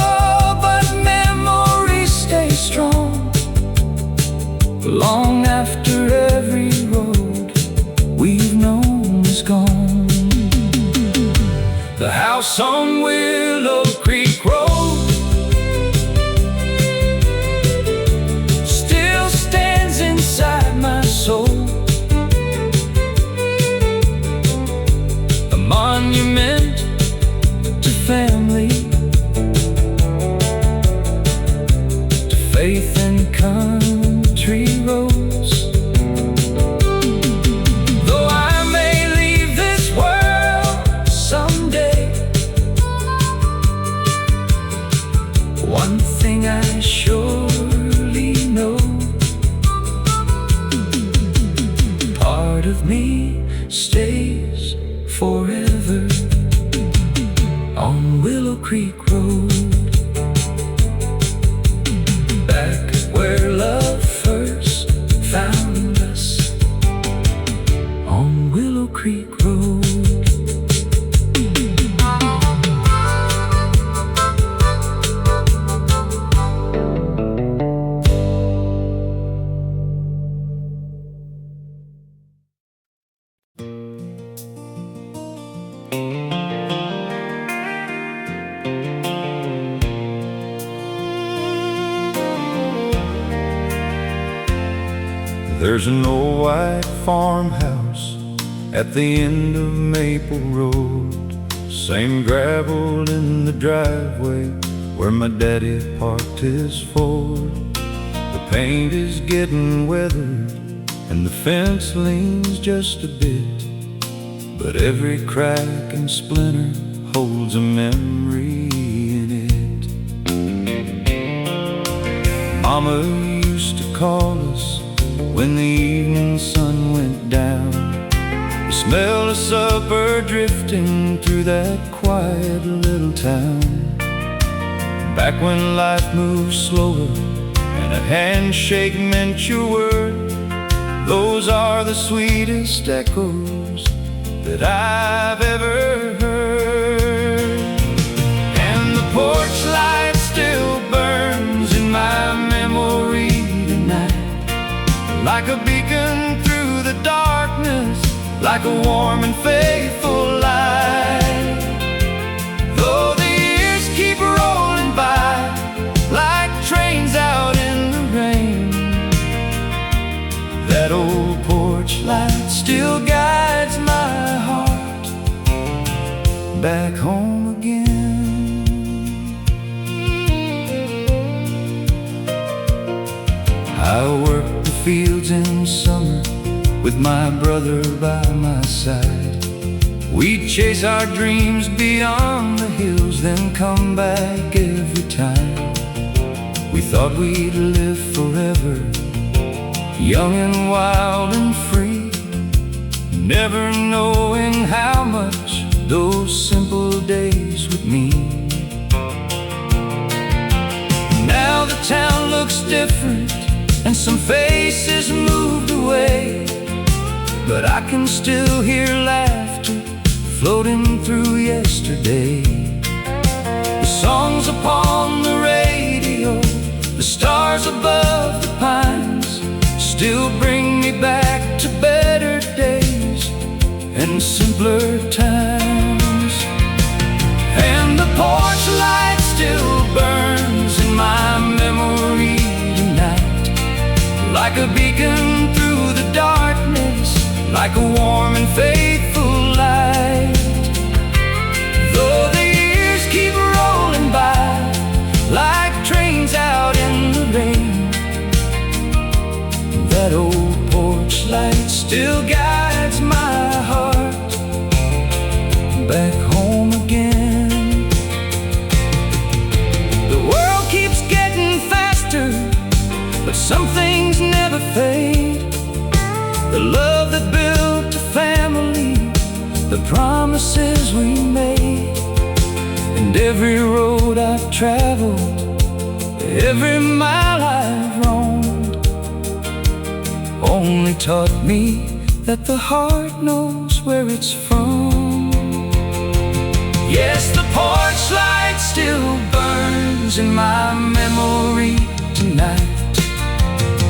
but memories stay strong, long after every road we've known is gone. The house on Willow Creek Road still stands inside my soul, a monument to family, to faith and country roads. Though I may leave this world someday, one thing I surely know, part of me stays forever on Willow Creek Road. Back where love first found us, on Willow Creek Road. There's an old white farmhouse at the end of Maple Road, same gravel in the driveway where my daddy parked his Ford. The paint is getting weathered and the fence leans just a bit, but every crack and splinter holds a memory in it. Mama used to call us when the evening sun went down. The smell of supper, drifting through that quiet little town. Back when life moved slower and a handshake meant your word. Those are the sweetest echoes that I've ever heard. And the porch light still burns in my memory tonight, like a beacon through the darkness, like a warm and faithful light. Though the years keep rolling by like trains out in the rain, that old porch light still guides my heart back home again. I worked the fields in summer with my brother by my side. We'd chase our dreams beyond the hills, then come back every time. We thought we'd live forever, young and wild and free, never knowing how much those simple days would mean. Now the town looks different and some faces moved away, but I can still hear laughter floating through yesterday. The songs upon the radio, the stars above the pines, still bring me back to better days and simpler times. And the porch light still burns in my memory tonight, like a beacon through the darkness, like a warm and faithful light. Though the years keep rolling by like trains out in the rain, that old porch light still guides my heart back home again. The world keeps getting faster, but some things never fade. The love that built a family, the promises we made, and every road I've traveled, every mile I've roamed, only taught me that the heart knows where it's from. Yes, the porch light still burns in my memory tonight,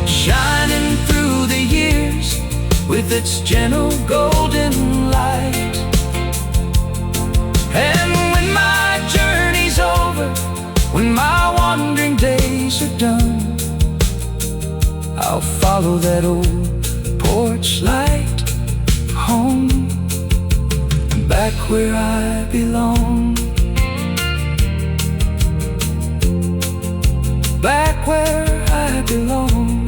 shining through the years with its gentle golden light. And when my journey's over, when my wandering days are done, I'll follow that old porch light home, back where I belong, back where I belong,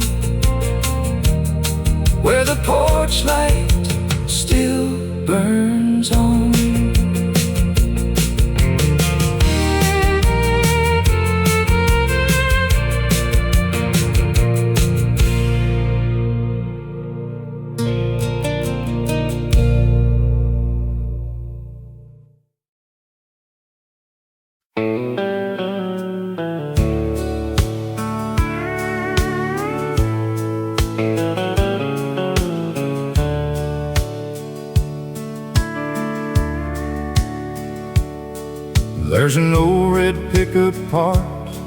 where the porch light still burns on. There's an old red pickup parked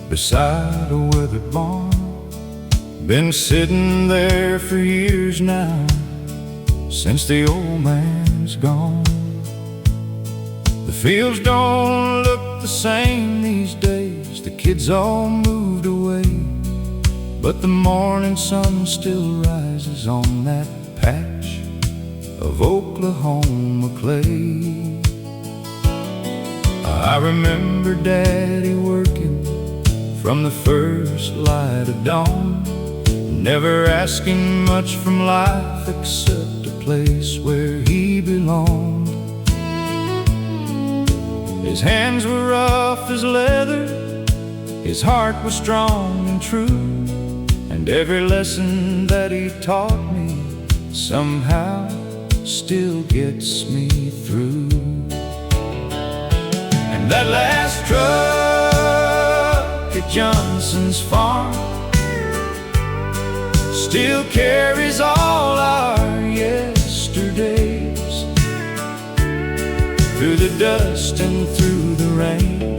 beside a weathered barn, been sitting there for years now, since the old man's gone. The fields don't look the same these days, the kids all moved away, but the morning sun still rises on that patch of Oklahoma clay. I remember Daddy working from the first light of dawn, never asking much from life except a place where he belonged. His hands were rough as leather, his heart was strong and true, and every lesson that he taught me somehow still gets me through. And that last truck at Johnson's farm still carries all our yesterdays, through the dust and through the rain,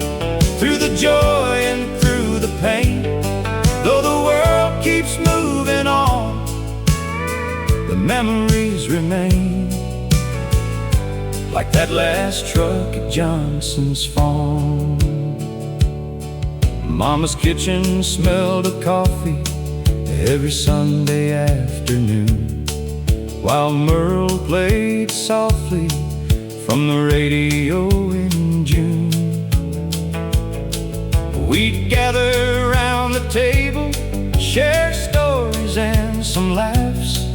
through the joy and through the pain. Though the world keeps moving on, the memories remain, like that last truck at Johnson's farm. Mama's kitchen smelled of coffee every Sunday afternoon, while Merle played softly from the radio in June. We'd gather around the table, share stories and some laughs,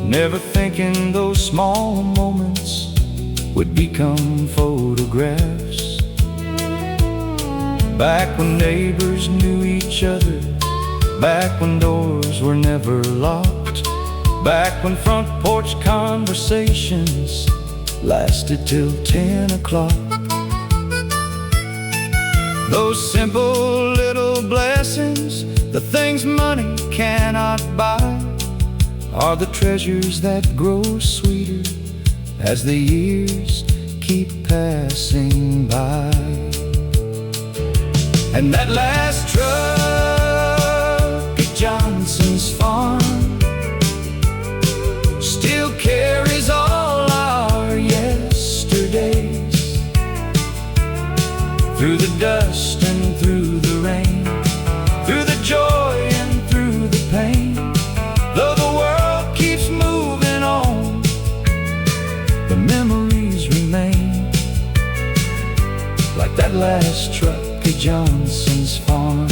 never thinking those small moments would become photographs. Back when neighbors knew each other, back when doors were never locked, back when front porch conversations lasted till 10 o'clock. Those simple little blessings, the things money cannot buy, are the treasures that grow sweeter as the years keep passing by. And that last truck at Johnson's farm still carries all our yesterdays, through the dust and through the rain, through the joy and through the pain. Though the world keeps moving on, the memories remain, like that last truck at Johnson's farm.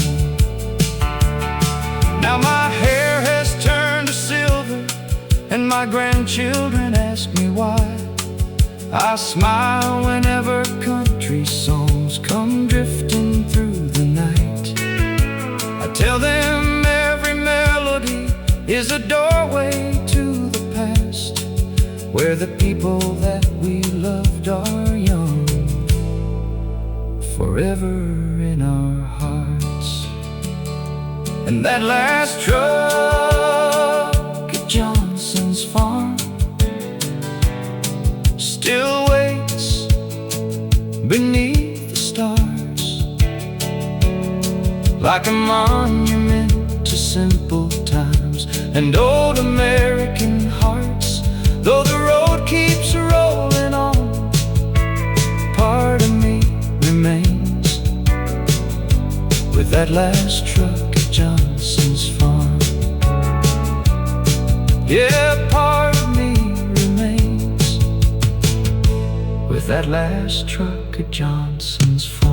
Now my hair has turned to silver, and my grandchildren ask me why. I smile whenever country songs come drifting through the night. I tell them every melody is a doorway to the past, where the people that we loved are young, forever in our hearts. And that last truck at Johnson's farm still waits beneath the stars, like a monument to simple times and old American hearts. Though the road keeps rolling on, part of me remains with that last truck at Johnson's farm. Yeah, part of me remains with that last truck at Johnson's farm.